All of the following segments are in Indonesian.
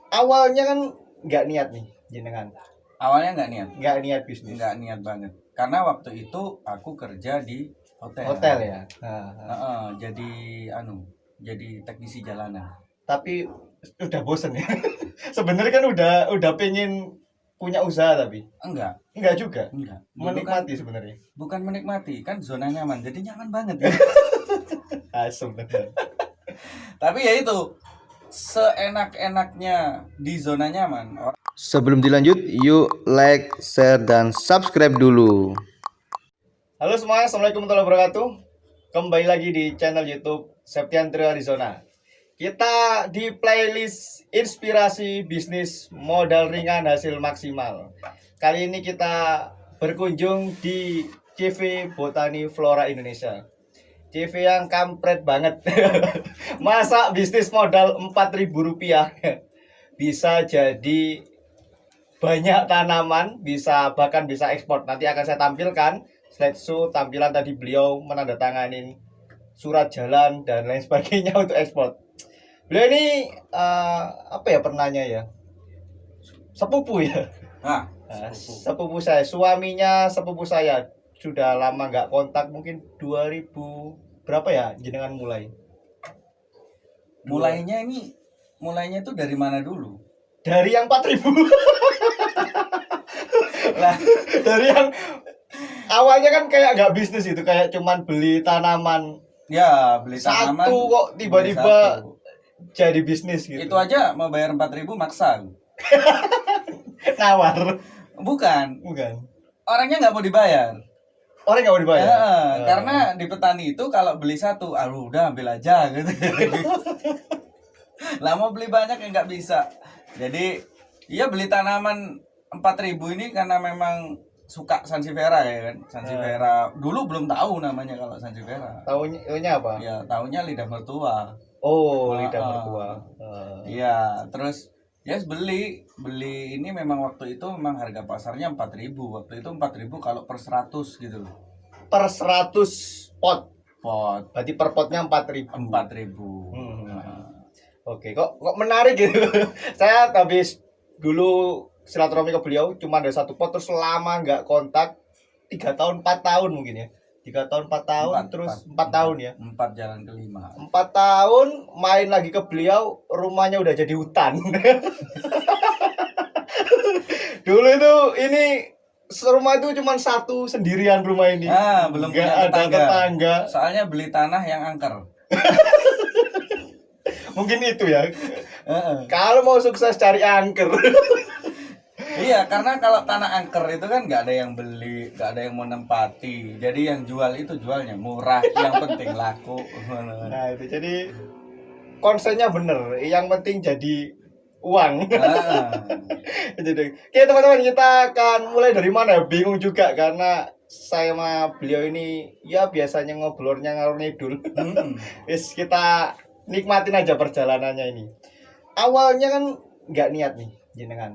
awalnya kan nggak niat nih jenengan, Awalnya nggak niat bisnis nggak niat banget. Karena waktu itu aku kerja di hotel. hotel ya. Jadi jadi teknisi jalanan. Tapi udah bosen ya. Sebenarnya kan udah pengen punya usaha tapi enggak juga. Enggak. Menikmati sebenarnya. Bukan menikmati, kan zona nyaman. Jadi nyaman banget ya. Asem bener. Tapi ya itu seenak-enaknya di zona nyaman. Sebelum dilanjut, yuk like, share, dan subscribe dulu. Halo semuanya, assalamualaikum warahmatullahi wabarakatuh. Kembali lagi di channel YouTube Septian Trio Arizona. Kita di playlist inspirasi bisnis modal ringan hasil maksimal. Kali ini kita berkunjung di CV Botani Flora Indonesia. CV yang kampret banget. Masa bisnis modal Rp4.000 bisa jadi banyak tanaman, bahkan bisa ekspor. Nanti akan saya tampilkan slideshow tampilan tadi beliau menandatangani surat jalan dan lain sebagainya untuk ekspor. Beliau ini pernahnya ya, sepupu ya. Sepupu saya, suaminya sepupu saya. Sudah lama nggak kontak, mungkin 2000 berapa ya jenengan mulai? Mulainya itu dari mana dulu? Dari yang 4.000. Lah, dari yang awalnya kan kayak nggak bisnis itu, kayak cuman beli tanaman. Ya, beli tanaman satu kok tiba-tiba jadi bisnis gitu. Itu aja mau bayar 4.000 maksa. Nawar. Bukan. Orangnya nggak mau dibayar. Orang nggak mau dibayar. Karena di petani itu kalau beli satu, udah ambil aja gitu. Lah mau beli banyak ya nggak bisa. Jadi iya beli tanaman 4.000 ini karena memang suka Sansevieria ya kan. Sansevieria dulu belum tahu namanya kalau Sansevieria. Tahunya apa? Ya tahunya lidah mertua. Lidah mertua. Iya, terus beli ini memang waktu itu memang harga pasarnya 4.000. Waktu itu 4.000 kalau per 100 gitu. Per 100 pot. Berarti per potnya 4.000. 4.000. Oke, kok menarik gitu. Saya habis dulu silaturahmi ke beliau cuma ada satu pot, terus lama nggak kontak, 3 tahun 4 tahun mungkin ya. 3 tahun 4 tahun, terus 4 tahun ya. 4 jalan kelima. 4 tahun main lagi ke beliau, rumahnya udah jadi hutan. Dulu itu ini rumah itu cuma satu sendirian rumah ini. Belum nggak ada tetangga. Soalnya beli tanah yang angker. Mungkin itu ya. Kalau mau sukses cari angker. Iya, karena kalau tanah angker itu kan nggak ada yang beli, nggak ada yang mau nempati. Jadi yang jual itu jualnya murah, yang penting laku. Nah itu jadi konsepnya bener, yang penting jadi uang. Jadi, oke teman-teman, kita akan mulai dari mana ya? Bingung juga karena saya sama beliau ini ya biasanya ngobrolnya ngalor ngidul. Kita nikmatin aja perjalanannya ini. Awalnya kan nggak niat nih jenengan.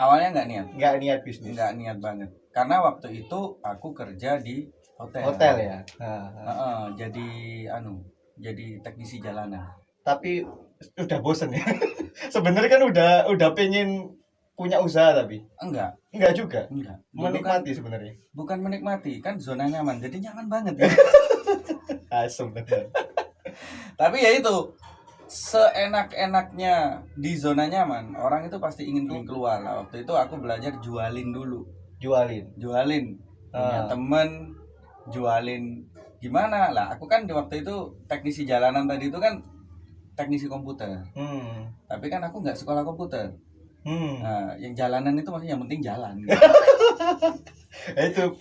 Awalnya nggak niat bisnis. Nggak niat banget. Karena waktu itu aku kerja di hotel. Hotel ya. Jadi teknisi jalanan. Tapi udah bosen ya. Sebenarnya kan udah pengen punya usaha tapi enggak juga. Menikmati sebenarnya. Bukan menikmati, kan zona nyaman. Jadi nyaman banget ya. Asem bener. Tapi ya itu seenak-enaknya di zona nyaman, orang itu pasti ingin keluar. Nah, waktu itu aku belajar jualin dulu. Jualin. Punya temen jualin gimana lah. Aku kan di waktu itu teknisi jalanan tadi itu kan teknisi komputer. Tapi kan aku nggak sekolah komputer. Nah, yang jalanan itu maksudnya yang penting jalan. Gitu.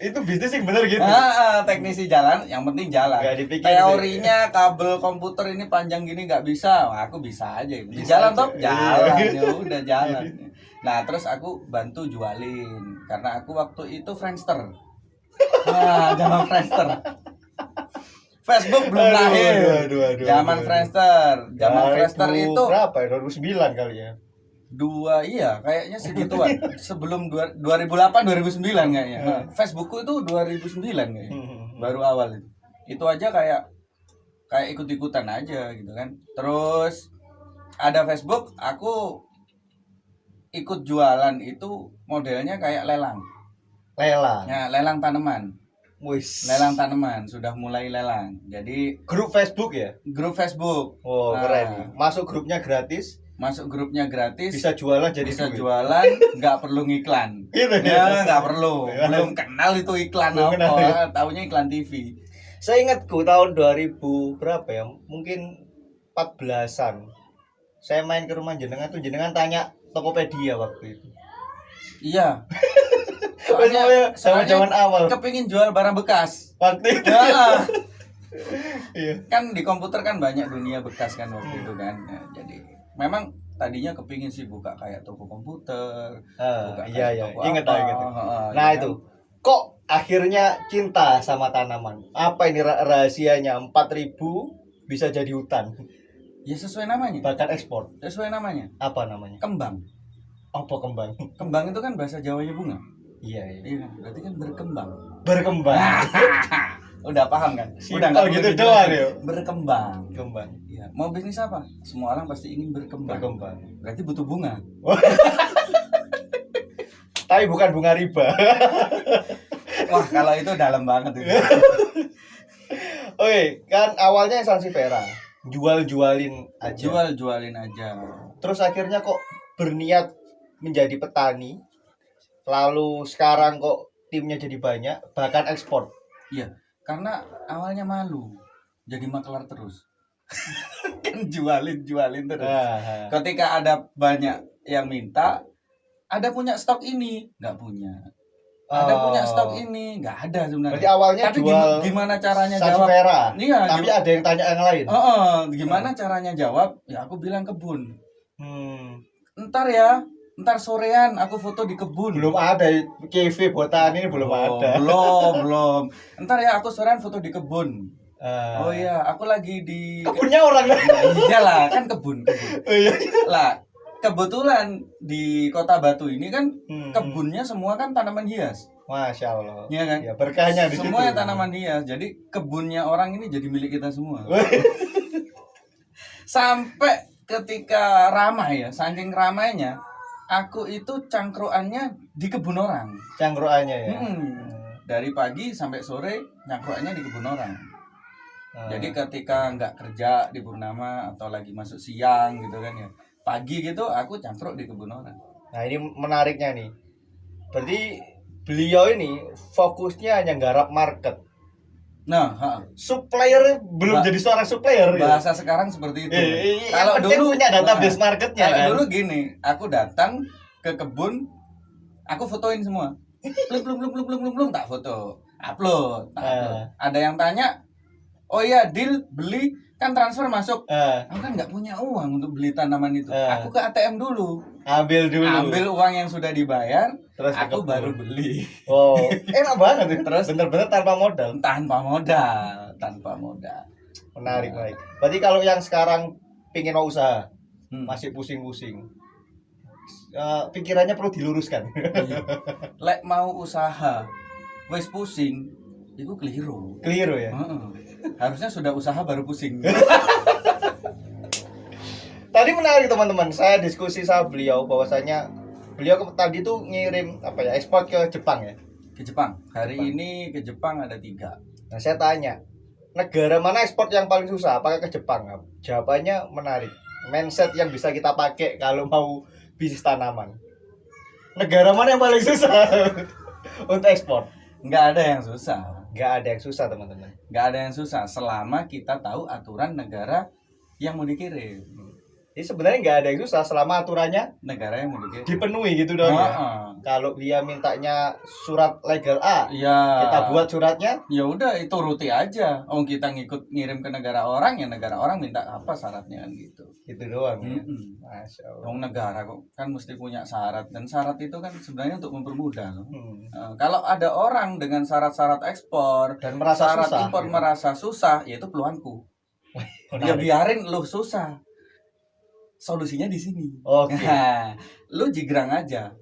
itu bisnis yang bener gitu. Teknisi jalan yang penting jalan. Teorinya kabel komputer ini panjang gini nggak bisa. Aku bisa aja. Jalan toh jalan. Ya udah jalan. Nah terus aku bantu jualin karena aku waktu itu Friendster. Zaman Friendster. Facebook belum lahir. Zaman Friendster. Friendster itu berapa ya? 2009 kali ya. Kayaknya segituan. Sebelum 2008 2009 kayaknya. Facebookku itu 2009 kayaknya. Baru awal itu. Itu aja kayak ikut-ikutan aja gitu kan. Terus ada Facebook, aku ikut jualan itu modelnya kayak lelang. Lelang. Ya, lelang tanaman. Wis. Lelang tanaman sudah mulai lelang. Jadi Grup Facebook ya? grup Facebook. Oh, keren nih. Masuk grupnya gratis, Masuk grupnya gratis. bisa jualan jadi bisa duit. jualan, nggak perlu ngiklan. Gitu Ya, nggak perlu. Belum kenal itu iklan Belum kenal, apa. ya. Taunya iklan TV. Saya ingatku tahun 2000 berapa ya? Mungkin 14-an. Saya main ke rumah jenengan tuh, jenengan tanya Tokopedia waktu itu. Iya. Soalnya zaman awal kepingin jual barang bekas. waktu itu. Ya, Iya. kan di komputer kan banyak dunia bekas kan waktu itu kan. Ya, jadi memang tadinya kepingin sih buka kayak toko komputer. Buka Iya kayak iya, toko ingat apa. ingat. Ya Nah, kan? itu. Kok akhirnya cinta sama tanaman? Apa ini rahasianya? 4.000 bisa jadi hutan. Ya sesuai namanya. Bahkan ekspor. Sesuai namanya. Apa namanya? Kembang. Apa kembang? Kembang itu kan bahasa Jawanya bunga. Iya, iya. Iya kan? Berarti kan berkembang. Berkembang. Udah paham kan? Simpel Udah nggak perlu gitu dijelasin. doang ya. Berkembang. Kembang. Iya. Mau bisnis apa? Semua orang pasti ingin berkembang. Berkembang. Berarti butuh bunga. Tapi bukan bunga riba. Wah, kalau itu dalam banget itu. Oke, kan awalnya Sansevieria jual-jualin aja. Jual-jualin aja. Terus akhirnya kok berniat menjadi petani. Lalu sekarang kok timnya jadi banyak, bahkan ekspor. Iya, karena awalnya malu. Jadi maklar terus. Kan jualin terus. Ketika ada banyak yang minta, ada punya stok ini, nggak punya. Ada punya stok ini, nggak ada sebenarnya. Berarti awalnya Tapi jual gimana caranya jawab? Sansevieria. Iya, Tapi ada yang tanya yang lain. gimana caranya jawab? Ya aku bilang kebun. Hmm, Ntar sorean aku foto di kebun. belum ada KV botaan ini belum ada. Belum. Ntar ya aku sorean foto di kebun. Ah. Oh iya, aku lagi di Kebunnya orang lah. Nah, iyalah, kan kebun. Oh, iya. Lah, kebetulan di Kota Batu ini kan Hmm. kebunnya semua kan tanaman hias. Masya Allah. Iya kan? Ya, berkahnya di Semuanya situ. tanaman hias. Jadi kebunnya orang ini jadi milik kita semua. Sampai ketika ramai ya, saking ramainya, aku itu cangkruannya di kebun orang. Cangkruannya ya. Dari pagi sampai sore cangkruannya di kebun orang. Ah. Jadi ketika nggak kerja di Purnama atau lagi masuk siang gitu kan ya, pagi gitu aku cangkruk di kebun orang. Nah, ini menariknya nih. Berarti beliau ini fokusnya hanya nggarap market. Nah, Supplier belum jadi seorang supplier. bahasa sekarang seperti itu. Kalau dulu punya database marketnya kalau kan. dulu gini, aku datang ke kebun, aku fotoin semua. Belum tak foto, upload. Ada yang tanya, oh iya deal beli kan transfer masuk. Aku kan nggak punya uang untuk beli tanaman itu. Aku ke ATM dulu. Ambil dulu. Ambil uang yang sudah dibayar, Terus ke aku kebun. baru beli. Oh, enak banget ya. Terus bener-bener tanpa modal. tanpa modal. Menarik, baik. Berarti kalau yang sekarang pingin mau usaha, masih pusing-pusing. Pikirannya perlu diluruskan. Iya. Lek mau usaha, wes pusing, itu keliru. Keliru ya. Harusnya sudah usaha baru pusing. Tadi menarik teman-teman, saya diskusi sama beliau bahwasanya beliau tadi tuh ngirim apa ya, ekspor ke Jepang ya. Ke Jepang. Hari ini ke Jepang ada 3. Nah, saya tanya, negara mana ekspor yang paling susah? Apakah ke Jepang? Jawabannya menarik. Mindset yang bisa kita pakai kalau mau bisnis tanaman. Negara mana yang paling susah untuk ekspor? Nggak ada yang susah. Nggak ada yang susah teman-teman. Nggak ada yang susah selama kita tahu aturan negara yang mau dikirim. Jadi sebenarnya nggak ada yang susah selama aturannya Negara yang mau dikirim. dipenuhi gitu dong ya. Kalau dia mintanya surat legal A, Iya. kita buat suratnya. Ya udah itu ruti aja. Oh kita ngikut ngirim ke negara orang ya negara orang minta apa syaratnya kan gitu. Gitu doang ya. Masya Allah. Dong negara kok kan mesti punya syarat dan syarat itu kan sebenarnya untuk mempermudah. Kalau ada orang dengan syarat-syarat ekspor Dan merasa syarat susah, impor gitu. merasa susah, ya itu peluangku. Ya Menarik. biarin lu susah. Solusinya di sini. Oke. Lu jigrang aja.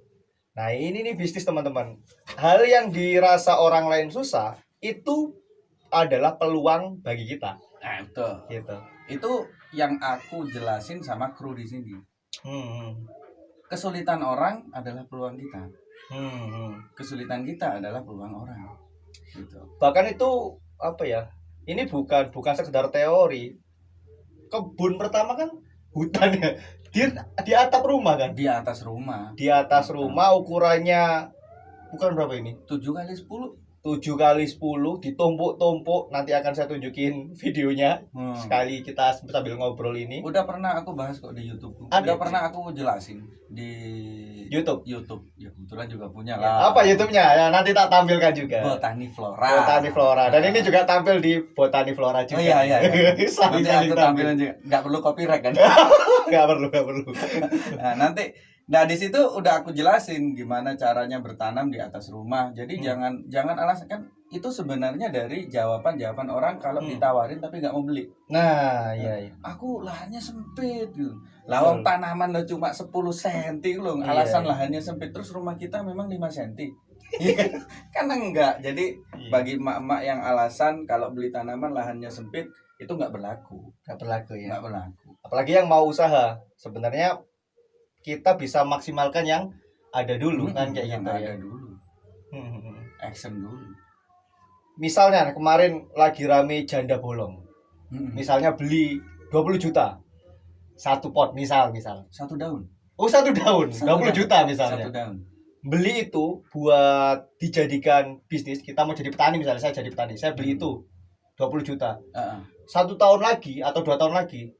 Nah, ini nih bisnis teman-teman. Hal yang dirasa orang lain susah itu adalah peluang bagi kita. Nah, itu. Gitu. Itu yang aku jelasin sama kru di sini. kesulitan orang adalah peluang kita. Hmm. Kesulitan kita adalah peluang orang. Gitu. Bahkan itu apa ya? Ini bukan sekedar teori. Kebun pertama kan hutan ya. Di atap rumah kan? Di atas rumah. Di atas rumah ukurannya bukan berapa ini? 7x10. 7x10 ditumpuk-tumpuk, nanti akan saya tunjukin videonya sekali kita sambil ngobrol ini. Udah pernah aku bahas kok di YouTube. Ada? Udah pernah aku jelasin di YouTube. Ya kebetulan juga punya Ya, lah. apa YouTube-nya? Ya, nanti tak tampilkan juga. Botani Flora. Botani Flora. Dan ini juga tampil di Botani Flora juga. Oh iya. Saling Nanti aku tampil. tampilin juga. Nggak perlu copyright kan? Nggak perlu. Nah di situ udah aku jelasin gimana caranya bertanam di atas rumah. Jadi jangan alasan, kan itu sebenarnya dari jawaban orang kalau ditawarin tapi nggak mau beli. Nah, iya. Aku lahannya sempit gitu. Lawang tanaman lo cuma 10 cm loh. Alasan lahannya sempit, terus rumah kita memang 5 cm. Kan enggak. Jadi bagi emak-emak yang alasan kalau beli tanaman lahannya sempit, itu nggak berlaku. Nggak berlaku ya. Nggak berlaku. Apalagi yang mau usaha. Sebenarnya kita bisa maksimalkan yang ada dulu kan kayak yang gitu ada ya. dulu. Action dulu. Misalnya kemarin lagi rame janda bolong. Misalnya beli 20 juta. Satu pot misal. Satu daun. Oh, satu daun. 20 juta misalnya. Satu daun. Beli itu buat dijadikan bisnis. Kita mau jadi petani misalnya, saya jadi petani. Saya beli itu 20 juta. 1 tahun lagi atau 2 tahun lagi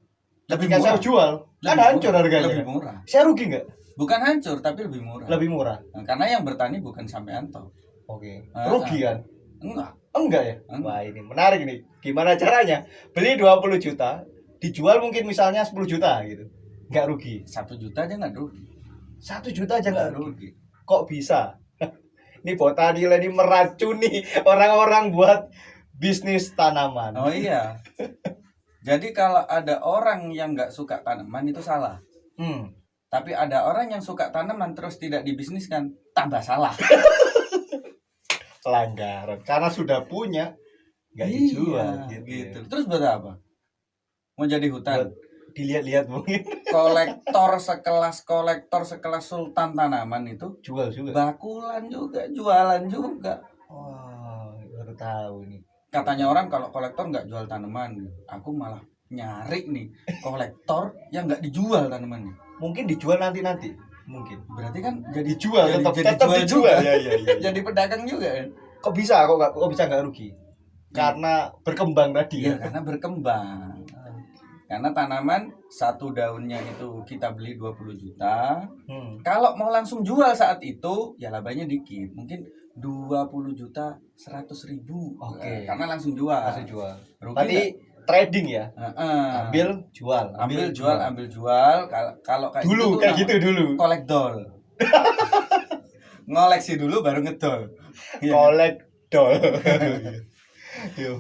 ketika saya jual, kan hancur harganya. Lebih murah. Saya rugi nggak? Bukan hancur, tapi lebih murah. Lebih murah. Nah, karena yang bertani bukan sampean toh. Oke. Rugi kan? Enggak ya? Wah, ini menarik nih. Gimana caranya? Beli 20 juta, dijual mungkin misalnya 10 juta gitu. Nggak rugi. 1 juta aja nggak rugi. 1 juta aja nggak rugi. rugi. Kok bisa? Ini Botani ini meracuni orang-orang buat bisnis tanaman. Oh iya. Jadi kalau ada orang yang nggak suka tanaman itu salah. Tapi ada orang yang suka tanaman terus tidak dibisniskan, tambah salah. Pelanggaran. Karena sudah punya, nggak dijual. Gitu. Terus buat apa? Mau jadi hutan? Buat dilihat-lihat mungkin. Kolektor sekelas Sultan Tanaman itu Jual juga. bakulan juga, jualan juga. Wah, baru tahu nih. Katanya orang kalau kolektor nggak jual tanaman, aku malah nyari nih kolektor yang nggak dijual tanamannya. Mungkin dijual nanti mungkin. Berarti kan jadi Dijual, tetap jual dijual. juga. Ya. Jadi pedagang juga kan. Kok bisa nggak rugi? Karena berkembang tadi. Iya, karena berkembang. Karena tanaman satu daunnya itu kita beli 20 juta. Kalau mau langsung jual saat itu, ya labanya dikit. Mungkin 20 juta 100.000. Oke. Karena langsung jual. Berarti trading ya. Ambil jual. Ambil jual. Kalau kayak dulu gitu kayak gitu dulu. Kolekdol. Ngoleksi dulu baru ngedol. Kolekdol.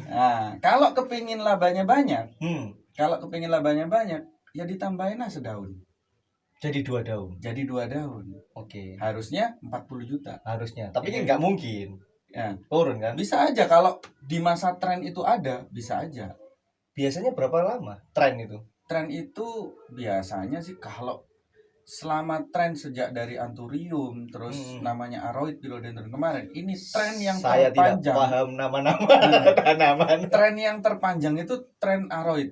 Nah, kalau kepingin labanya banyak, ya ditambahin lah sedaun. Jadi 2 daun. Oke. Harusnya 40 juta. Harusnya. Tapi kan nggak mungkin. Ya. Turun kan? Bisa aja kalau di masa tren itu ada, bisa aja. Biasanya berapa lama tren itu? Tren itu biasanya sih kalau selama tren sejak dari Anthurium terus namanya Aroid Philodendron kemarin, ini tren yang saya terpanjang. Tidak paham nama-nama tanaman. Tren yang terpanjang itu tren Aroid.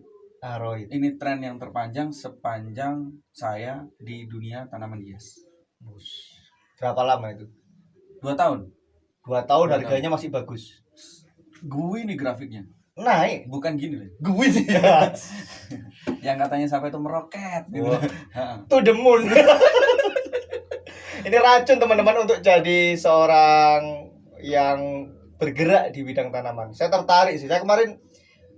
Ini tren yang terpanjang sepanjang saya di dunia tanaman hias. Berapa lama itu? 2 tahun. 2 tahun harganya masih bagus. Gue nih grafiknya. Naik. Bukan gini loh. Gue sih ya. Yang katanya sampai itu meroket gitu. To the moon. Ini racun teman-teman untuk jadi seorang yang bergerak di bidang tanaman. Saya tertarik sih.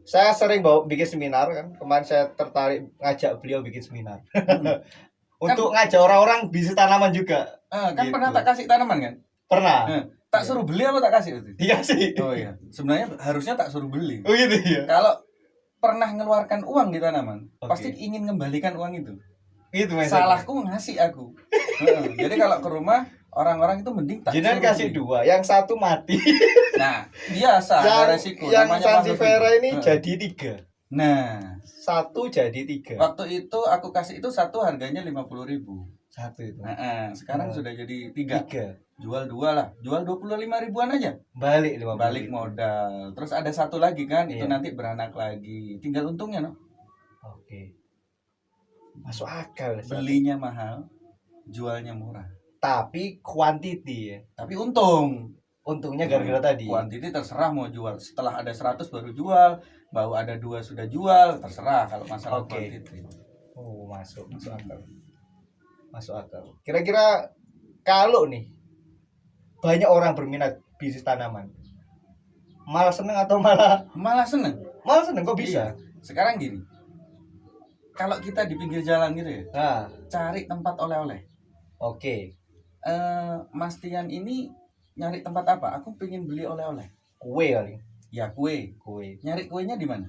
Saya sering bikin seminar kan. Kemarin saya tertarik ngajak beliau bikin seminar. Untuk ngajak orang-orang bisnis tanaman juga. Kan gitu. pernah tak kasih tanaman kan? Pernah. Tak suruh beli apa tak kasih itu? Dikasih. Oh iya. Sebenarnya harusnya tak suruh beli. Oh gitu ya. Kalau pernah ngeluarkan uang di tanaman, pasti ingin mengembalikan uang itu. Gitu mas. Salahku ngasih aku. Jadi kalau ke rumah orang-orang itu mending tak. Jangan kasih beli. 2, yang satu mati. Nah, biasa ada resiko. Yang Sansevieria ini jadi 3. Nah, 1 jadi 3. Waktu itu aku kasih itu satu harganya 50.000. Satu itu. Sekarang sudah jadi 3. Tiga. Jual 2 lah. Jual 25 ribuan aja. Balik 50 Balik ribu. modal. Terus ada satu lagi kan, itu Iya. nanti beranak lagi. Tinggal untungnya no. Oke. Masuk akal. Belinya mahal, jualnya murah. Tapi quantity ya. Tapi untung. Untungnya gara-gara tadi. Quantity terserah mau jual. Setelah ada 100 baru jual, baru ada 2 sudah jual, terserah kalau masalah Oke. quantity. Oh, masuk akal. Masuk akal. Kira-kira kalau nih banyak orang berminat bisnis tanaman, malah seneng atau malah Malah seneng. kok bisa? Iya. Sekarang gini. Kalau kita di pinggir jalan gitu ya, Nah, cari tempat oleh-oleh. oke. Mas Tian ini nyari tempat apa? Aku pengen beli oleh-oleh. Kue kali. Ya kue. Kue Nyari kuenya di mana?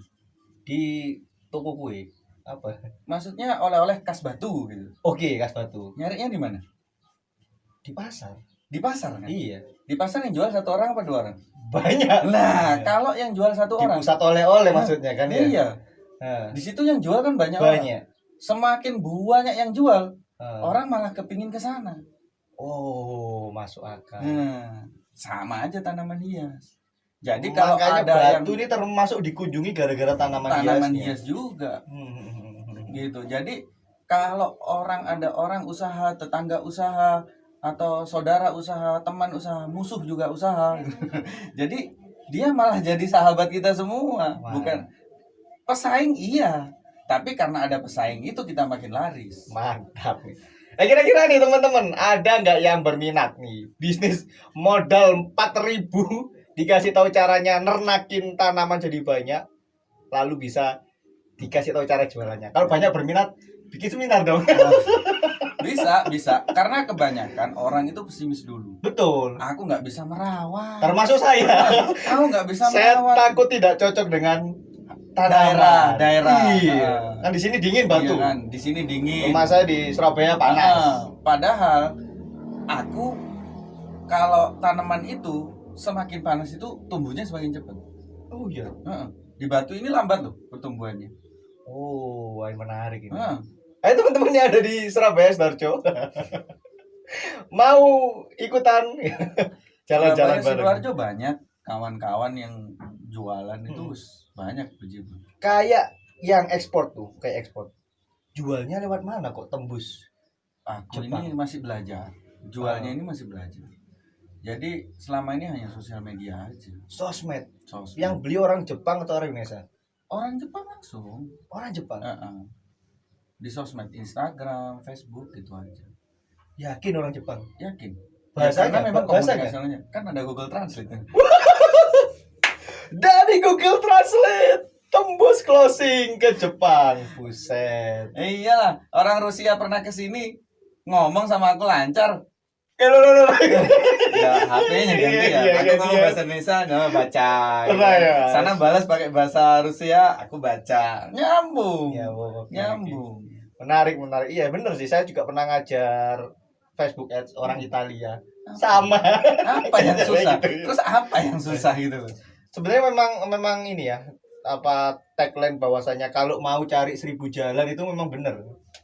di toko kue. Apa? Maksudnya oleh-oleh khas Batu gitu. Oke, Kas Batu. Nyarinya di mana? Di pasar. Di pasar kan? Iya. Di pasar yang jual 1 orang apa 2 orang? Banyak. Nah, kalau yang jual 1 Di orang. pusat oleh-oleh maksudnya kan ya? Iya. Nah, Di situ yang jual kan banyak orang. banyak. Semakin banyak yang jual, Nah. orang malah kepingin ke sana. Oh, masuk akal. Nah, sama aja tanaman hias. Jadi kalau Makanya ada yang Batu ini termasuk dikunjungi gara-gara tanaman hiasnya. hias juga. Hmm. Gitu. Jadi kalau ada orang usaha, tetangga usaha, atau saudara usaha, teman usaha, musuh juga usaha. Jadi dia malah jadi sahabat kita semua. Wah. Bukan pesaing, iya, tapi karena ada pesaing itu kita makin laris. Mantap. Nah, kira-kira nih teman-teman, ada nggak yang berminat nih bisnis modal 4.000 dikasih tahu caranya nernakin tanaman jadi banyak, lalu bisa dikasih tahu cara jualannya. Kalau banyak berminat, bikin seminar dong. Bisa, karena kebanyakan orang itu pesimis dulu. Betul. Aku nggak bisa merawat. Termasuk saya. Aku nggak bisa Saya merawat. takut tidak cocok dengan tanaman. Daerah. Iya. Kan di sini dingin Batu. Iya kan, di sini dingin. Rumah saya di Surabaya panas. Padahal aku kalau tanaman itu semakin panas itu tumbuhnya semakin cepat. Oh iya. Di Batu ini lambat loh pertumbuhannya. Oh, wah, menarik ini. Heeh. Ayo teman-teman yang ada di Surabaya, Sidoarjo. Mau ikutan jalan-jalan Surabaya, bareng. Sidoarjo banyak kawan-kawan yang jualan itu banyak begitu. Kayak yang ekspor tuh, kayak ekspor. Jualnya lewat mana kok tembus? Aku Jepang. ini masih belajar. Jualnya ini masih belajar. Jadi selama ini hanya sosial media aja. Sosmed. Sosmed. Yang beli orang Jepang atau orang Indonesia? Orang Jepang langsung. Orang Jepang. Di sosmed, Instagram, Facebook gitu aja. Yakin orang Jepang? Yakin. Bahasanya, Karena memang bahasanya. komunikasinya kan ada Google Translate. Dari Google Translate tembus closing ke Jepang. Buset. Iyalah, orang Rusia pernah ke sini ngomong sama aku lancar. Lo. Ya, HP-nya ganti ya. Iya, Aku ganti ngomong ya. bahasa Indonesia, nggak baca. Pernah ya? Sana balas pakai bahasa Rusia, aku baca. Nyambung. Ya, wow, Nyambung. Menarik. Iya bener sih, saya juga pernah ngajar Facebook Ads orang Italia. Sama. Apa yang susah? Gitu. Terus apa yang susah gitu? Sebenarnya memang ini ya, apa tagline bahwasanya kalau mau cari 1000 jalan itu memang bener.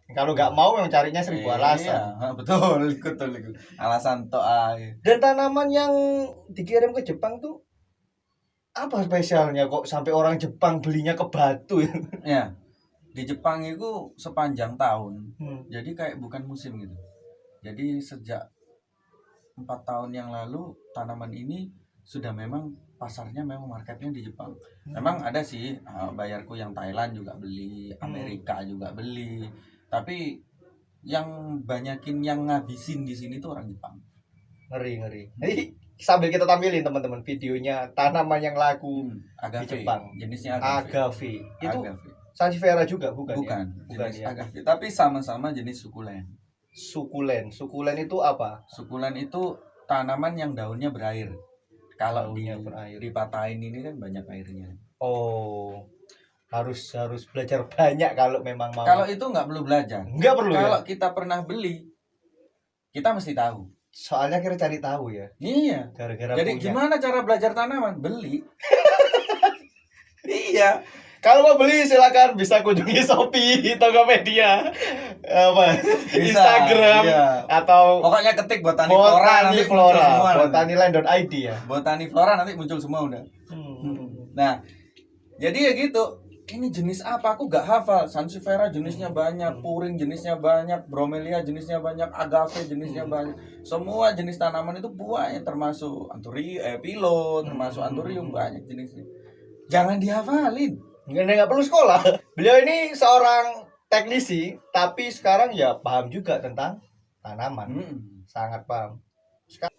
Kalau nggak mau memang carinya 1000 alasan. Iya, betul. Alasan toa. Dan tanaman yang dikirim ke Jepang tuh apa spesialnya kok sampai orang Jepang belinya ke Batu ya? Ya. Di Jepang itu sepanjang tahun. Hmm. Jadi kayak bukan musim gitu. Jadi sejak 4 tahun yang lalu tanaman ini sudah memang pasarnya memang marketnya di Jepang. Memang ada sih bayarku yang Thailand juga beli, Amerika juga beli. Tapi yang banyakin yang ngabisin di sini tuh orang Jepang. Ngeri. Jadi sambil kita tampilin teman-teman videonya tanaman yang laku Agave. di Jepang. Jenisnya agave. Agave. Itu Agave. Sansevieria juga bukan Bukan, ya? jenis ya. agave. Tapi sama-sama jenis sukulen. Sukulen itu apa? Sukulen itu tanaman yang daunnya berair. Kalau Daunnya berair. dipatahin ini kan banyak airnya. Oh, harus belajar banyak kalau memang mau. Kalau itu nggak perlu belajar. Nggak perlu Kalau ya? kita pernah beli, kita mesti tahu. Soalnya kira cari tahu ya. Iya. Gara-gara Jadi punya. gimana cara belajar tanaman? Beli. Iya. Kalau mau beli silakan bisa kunjungi Shopee, Tokopedia, apa, Bisa, Instagram, iya. atau Pokoknya ketik Botani Flora nanti muncul semua. Botaniland.id ya. Botani Flora nanti muncul semua udah. Nah, jadi ya gitu. Ini jenis apa? Aku gak hafal. Sansevieria jenisnya banyak, puring jenisnya banyak, bromelia jenisnya banyak, agave jenisnya banyak. Semua jenis tanaman itu banyak, termasuk pilo, termasuk anthurium, banyak jenisnya. Jangan dihafalin. Nggak perlu sekolah. Beliau ini seorang teknisi, tapi sekarang ya paham juga tentang tanaman. Sangat paham.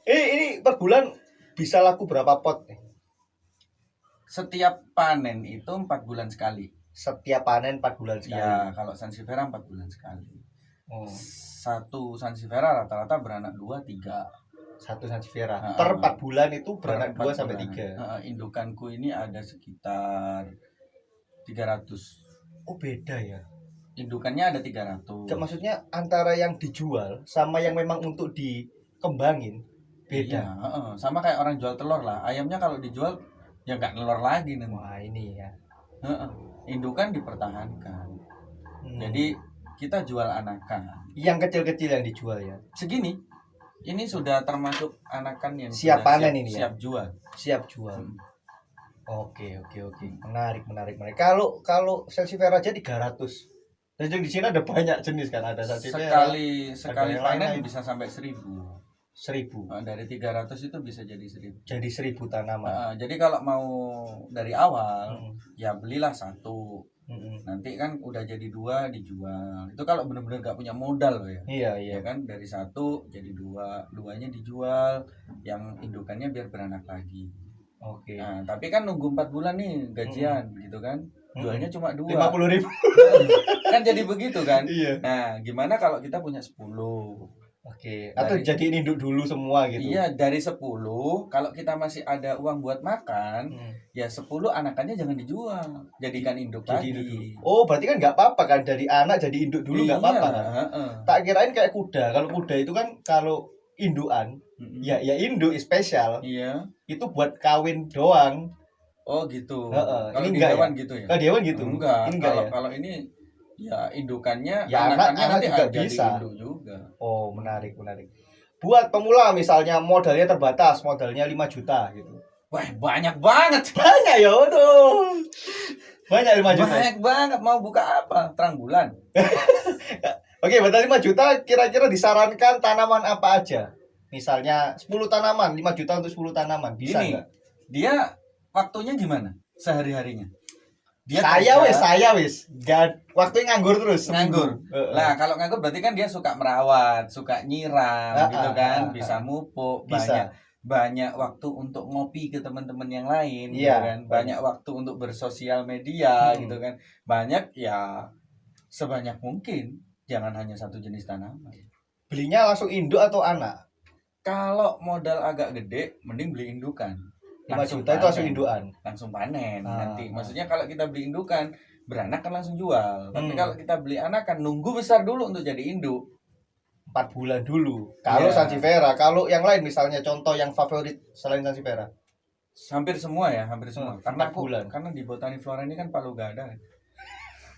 Ini per bulan bisa laku berapa pot nih? Setiap panen itu 4 bulan sekali. Setiap panen 4 bulan sekali. Ya, kalau Sansevieria 4 bulan sekali. Oh. Satu Sansevieria rata-rata beranak 2-3. Satu Sansevieria per 4 bulan itu beranak 2 sampai 3. Indukanku ini ada sekitar 300. Oh, beda ya. Indukannya ada 300. Maksudnya antara yang dijual sama yang memang untuk dikembangin beda. Iya, sama kayak orang jual telur lah. Ayamnya kalau dijual ya nggak nelor lagi nih. Wah, ini ya. Indukan dipertahankan. Jadi kita jual anakan. Yang kecil-kecil yang dijual ya. Segini. Ini sudah termasuk anakan yang siap panen ini siap ya? jual. Siap jual. Oke. Menarik. Kalau Sansevieria aja 300. Dan di sini ada banyak jenis kan, ada Sansevieria. Sekali panen bisa sampai 1000. 1000. Dari 300 itu bisa jadi 1000. Jadi 1000 tanaman. Jadi kalau mau dari awal ya belilah 1. Nanti kan udah jadi 2 dijual. Itu kalau benar-benar gak punya modal loh ya. Iya kan, dari 1 jadi 2, 2-nya dijual, yang indukannya biar beranak lagi. Oke. Nah, tapi kan nunggu 4 bulan nih gajian gitu kan. Jualnya cuma 2. 50.000. Kan jadi begitu kan. Iya. Nah, gimana kalau kita punya 10? Oke, atau jadi induk dulu semua gitu. Iya, dari 10, kalau kita masih ada uang buat makan, ya 10 anakannya jangan dijual, jadikan induk jadi lagi. Oh, berarti kan nggak apa-apa kan, dari anak jadi induk dulu nggak apa-apa kan? Tak kirain kayak kuda. Kalau kuda itu kan kalau indukan, ya induk spesial. Iya. Itu buat kawin doang. Oh gitu. Kalau di enggak hewan ya? gitu ya? Kalau di hewan gitu. Enggak. Ya? Kalau ini ya indukannya, ya anakannya anak nanti juga jadi bisa. induk juga. Oh, menarik. Buat pemula misalnya modalnya terbatas, modalnya 5 juta gitu. Wah, banyak banget. Banyak ya, waduh. Banyak 5 juta. Banyak banget, mau buka apa? Terang bulan. Oke, modal 5 juta kira-kira disarankan tanaman apa aja? Misalnya 10 tanaman, 5 juta untuk 10 tanaman. Bisa Ini, enggak? dia waktunya gimana? Sehari-harinya? Saya wis. Waktunya nganggur terus. Nganggur. Lah, kalau nganggur berarti kan dia suka merawat, suka nyiram gitu kan, bisa mupuk, bisa. banyak waktu untuk ngopi ke teman-teman yang lain gitu Iya, kan. Banyak waktu untuk bersosial media gitu kan. Banyak ya sebanyak mungkin, jangan hanya satu jenis tanaman. Belinya langsung induk atau anak? Kalau modal agak gede, mending beli indukan. 5 juta itu langsung indukan. Langsung panen nanti. Maksudnya kalau kita beli indukan, beranak kan langsung jual. Tapi kalau kita beli anak kan nunggu besar dulu untuk jadi induk. 4 bulan dulu. Kalau Sansevieria, kalau yang lain misalnya contoh yang favorit selain Sansevieria. Hampir semua ya, hampir semua. Karena 4 bulan. Karena di Botani Flora ini kan palu gak ada.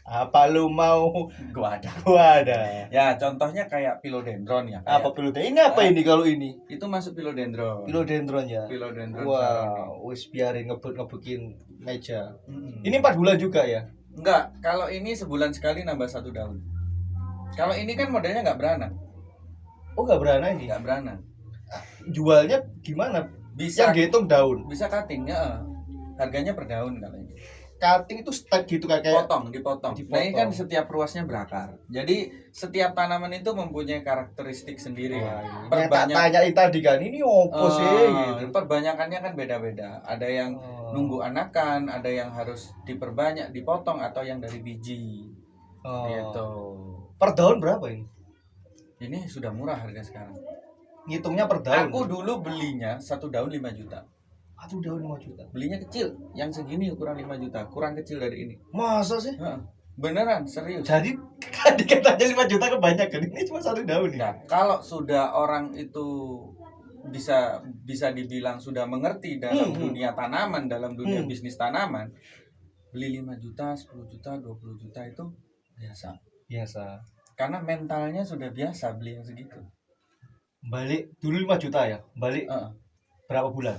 Apa lu mau? Gua ada. Ya, contohnya kayak philodendron ya. Apa philodendron? Ini apa ini kalau ini? Itu masuk philodendron. Philodendron ya. Philodendron. Wah, wis biarin ngebukin meja. Ini 4 bulan juga ya? Enggak, kalau ini sebulan sekali nambah 1 daun. Kalau ini kan modelnya nggak beranak. Oh, nggak beranak ini? Nggak beranak. Jualnya gimana? Bisa yang dihitung daun. Bisa cutting ya. Harganya per daun kalau ini. Cutting itu stack gitu kayak dipotong. Nah, ini kan setiap ruasnya berakar. Jadi setiap tanaman itu mempunyai karakteristik sendiri. Tak tanyain tadi kan, ini opo sih gitu. Perbanyakannya kan beda-beda. Ada yang nunggu anakan, ada yang harus diperbanyak, dipotong, atau yang dari biji. Gitu. Per daun berapa ini? Ini sudah murah harga sekarang. Ngitungnya per daun. Aku dulu belinya 1 daun 5 juta. 1 daun 5 juta. Belinya kecil, yang segini ukuran 5 juta, kurang kecil dari ini. Masa sih? Beneran, serius. Jadi kan dikatanya 5 juta kebanyakan, ini cuma 1 daun nih. Nah, kalau sudah orang itu bisa dibilang sudah mengerti dalam dunia tanaman, dalam dunia bisnis tanaman, beli 5 juta, 10 juta, 20 juta itu biasa. Biasa. Karena mentalnya sudah biasa beli yang segitu. Balik dulu 5 juta ya. Balik Heeh. berapa bulan?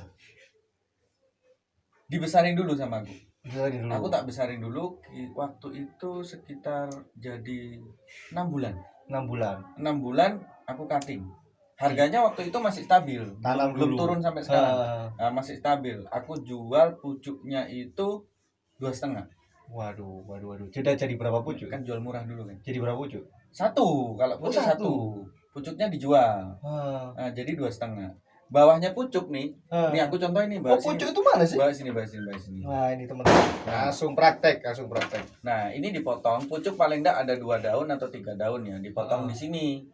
Dibesarin dulu sama aku. Besarin dulu. Aku tak besarin dulu waktu itu sekitar jadi 6 bulan. 6 bulan. 6 bulan aku cutting. Harganya waktu itu masih stabil, Tanam belum dulu. turun sampai sekarang. Ah. Masih stabil. Aku jual pucuknya itu 2,5. Waduh. Jadi berapa pucuk? Kan jual murah dulu kan. Jadi berapa pucuk? Satu, kalau pucuk satu. satu. Pucuknya dijual. Ah. Nah, jadi 2,5. Bawahnya pucuk nih. Ah. Nih aku contohin nih, Oh, pucuk itu mana sih? Bahas sini. Nah, ini teman-teman. Langsung praktek. Nah, ini dipotong. Pucuk paling enggak ada 2 daun atau 3 daun ya. Dipotong di sini.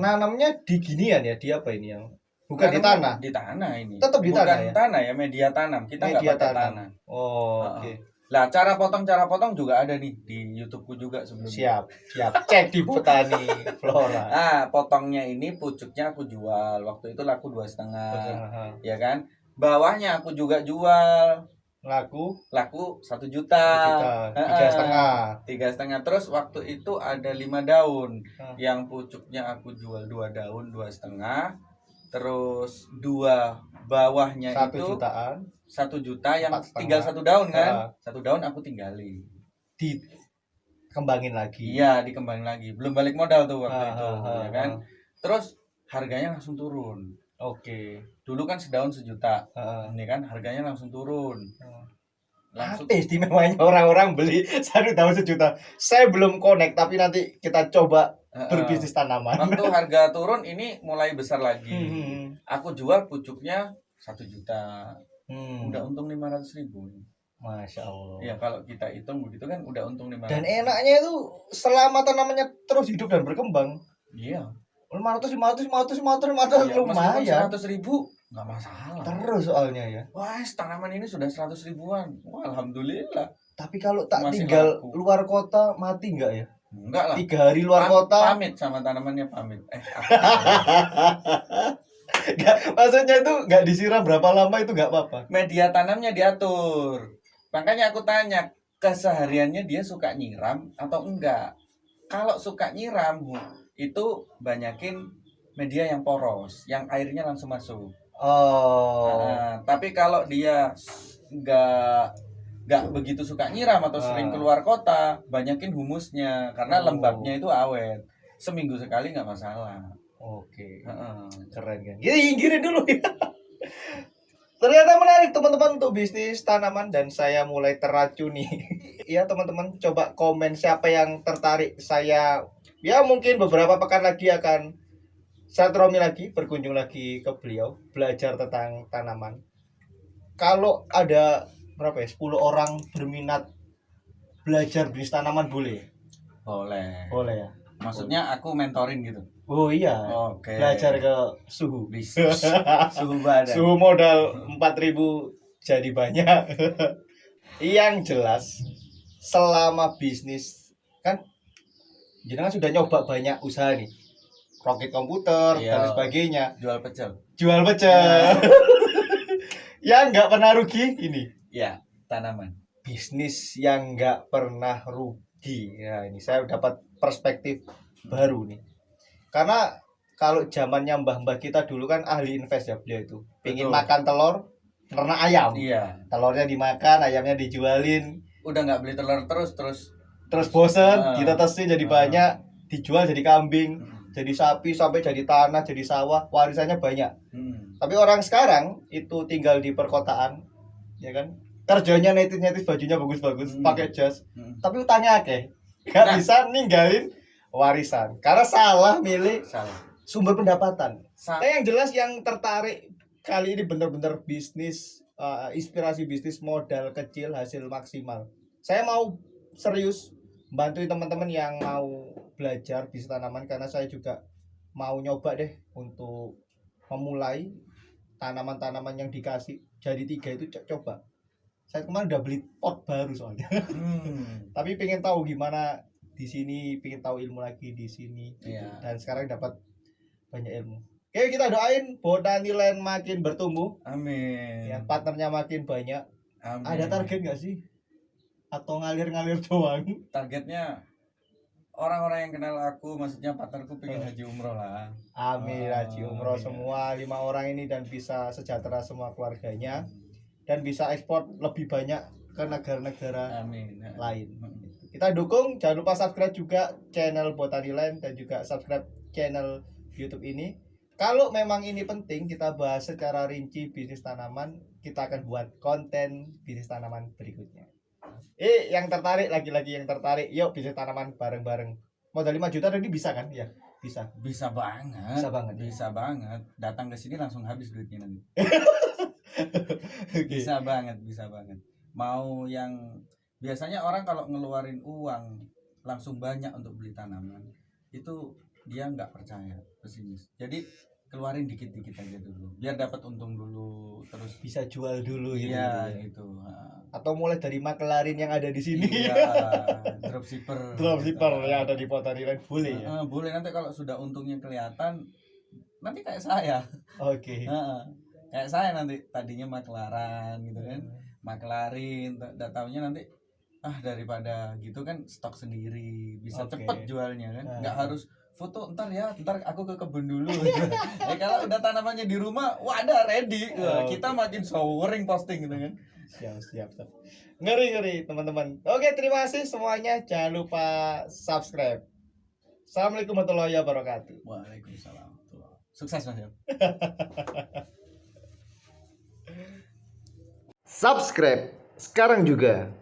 Nanamnya di ginian ya, di apa ini yang? Bukan di tanah. Di tanah ini. Tetap di tanah ya? Bukan tanah ya, media tanam. Kita nggak Media pakai tanam. tanah. Oh, Heeh. oke. Lah, cara potong juga ada nih di YouTubeku juga sebelumnya. Siap. Cek di Botani Flora. Potongnya ini pucuknya aku jual. Waktu itu laku 2,5. Aha. Ya kan? Bawahnya aku juga jual. Laku 1 juta. 3,5. Terus waktu itu ada 5 daun. Ah. Yang pucuknya aku jual 2 daun 2,5. Terus 2 bawahnya 1 itu jutaan. 1 juta yang 4,5. tinggal 1 daun kan. Ah. 1 daun aku tinggalin. Dikembangin lagi. Iya, dikembangin lagi. Belum balik modal tuh waktu Ah, itu, ya kan. Terus harganya langsung turun. Oke. Dulu kan sedaun 1 juta. Heeh. Ini kan harganya langsung turun. Langsung Apa istimewanya orang-orang beli 1 daun 1 juta? Saya belum connect, tapi nanti kita coba berbisnis tanaman. waktu harga turun ini mulai besar lagi. Hmm. Aku jual pucuknya 1 juta. Udah Hmm. untung 500.000. Masya Allah. Ya kalau kita hitung begitu kan udah untung 500. Dan enaknya itu selama tanamannya terus hidup dan berkembang. Iya. 500 Ya, lumayan. 100.000 nggak masalah. Terus soalnya ya. Wah, tanaman ini sudah 100.000-an. Wah, alhamdulillah. Tapi kalau tak Masih tinggal laku. luar kota mati nggak ya? Enggak lah. 3 hari luar kota. Pamit sama tanamannya, pamit. Nggak, maksudnya itu nggak disiram berapa lama itu nggak apa-apa. Media tanamnya diatur. Makanya aku tanya, kesehariannya dia suka nyiram atau enggak? Kalau suka nyiram, itu banyakin media yang poros, yang airnya langsung masuk. Oh. Tapi kalau dia nggak begitu suka nyiram atau sering keluar kota, banyakin humusnya karena lembabnya itu awet. Seminggu sekali nggak masalah. Oke. Heeh. Keren kan? Gini dulu ya. Ternyata menarik teman-teman untuk bisnis tanaman dan saya mulai teracuni. Ya teman-teman, coba komen siapa yang tertarik. Saya ya mungkin beberapa pekan lagi akan Satromi lagi berkunjung lagi ke beliau belajar tentang tanaman. Kalau ada berapa ya 10 orang berminat belajar bisnis tanaman boleh? Boleh ya. Maksudnya aku mentorin gitu. Oh iya. Oke. Belajar ke suhu. Bisnis. Suhu badan. Suhu modal 4.000 jadi banyak. Yang jelas selama bisnis kan jenengan sudah nyoba banyak usaha nih. Roket komputer dan sebagainya. Jual pecel. Yang nggak pernah rugi ini. Ya, tanaman. Bisnis yang nggak pernah rugi. Ya ini saya dapat perspektif baru nih. Karena kalau zamannya mbah-mbah kita dulu kan ahli invest ya beliau itu. Pengen makan telur, ternak ayam. Iya. Telurnya dimakan, ayamnya dijualin. Udah nggak beli telur terus bosen, ditetesin jadi banyak, dijual jadi kambing, jadi sapi, sampai jadi tanah, jadi sawah, warisannya banyak. Tapi orang sekarang itu tinggal di perkotaan, ya kan? Kerjanya netis-netis, bajunya bagus-bagus, pakai jas, tapi utangnya akeh. Gak bisa ninggalin warisan karena salah milih sumber pendapatan. Tapi yang jelas yang tertarik kali ini benar-benar bisnis, inspirasi bisnis modal kecil hasil maksimal. Saya mau serius bantuin teman-teman yang mau belajar bisnis tanaman karena saya juga mau nyoba deh untuk memulai tanaman-tanaman yang dikasih jadi 3 itu coba. Saya kemarin udah beli pot baru soalnya. Tapi pengen tahu gimana di sini, pengen tahu ilmu lagi di sini. Dan sekarang dapat banyak ilmu. Oke, kita doain Botani Land makin bertumbuh. Amin. Ya, partnernya makin banyak. Amin. Ada target nggak sih? atau ngalir-ngalir doang? Targetnya orang-orang yang kenal aku, maksudnya partnerku pengen haji umroh lah. Amin, haji umroh iya. semua 5 orang ini dan bisa sejahtera semua keluarganya dan bisa ekspor lebih banyak ke negara-negara Amin. lain. Kita dukung, jangan lupa subscribe juga channel Botaniland dan juga subscribe channel YouTube ini. Kalau memang ini penting, kita bahas secara rinci bisnis tanaman, kita akan buat konten bisnis tanaman berikutnya. Yang tertarik, lagi-lagi yang tertarik, yuk bisnis tanaman bareng-bareng. Modal 5 juta tadi bisa kan? Ya, bisa. Bisa banget. Bisa banget, ya? Bisa banget. Datang ke sini langsung habis duitnya nanti. Oke. Bisa banget, bisa banget. Mau yang biasanya orang kalau ngeluarin uang langsung banyak untuk beli tanaman, itu dia nggak percaya, pesimis. Jadi keluarin dikit-dikit aja dulu, biar dapat untung dulu, terus Bisa jual dulu gitu. iya ya. gitu. Atau mulai dari maklarin yang ada di sini. Iya, dropshipper. Dropshipper gitu. yang ada di Botaniland boleh ya. Boleh, nanti kalau sudah untungnya kelihatan, nanti kayak saya. Oke. Kayak saya nanti tadinya maklaran gitu kan, maklarin, tak taunya nanti daripada gitu kan stok sendiri, bisa Oke. cepet jualnya kan, nggak harus foto ntar aku ke kebun dulu. Kalau udah tanamannya di rumah, wadah ready. Kita makin showering posting gitu kan. Siap. Ngeri teman-teman. Oke, terima kasih semuanya. Jangan lupa subscribe. Assalamualaikum warahmatullahi wabarakatuh. Waalaikumsalam. Sukses Mas. Subscribe sekarang juga.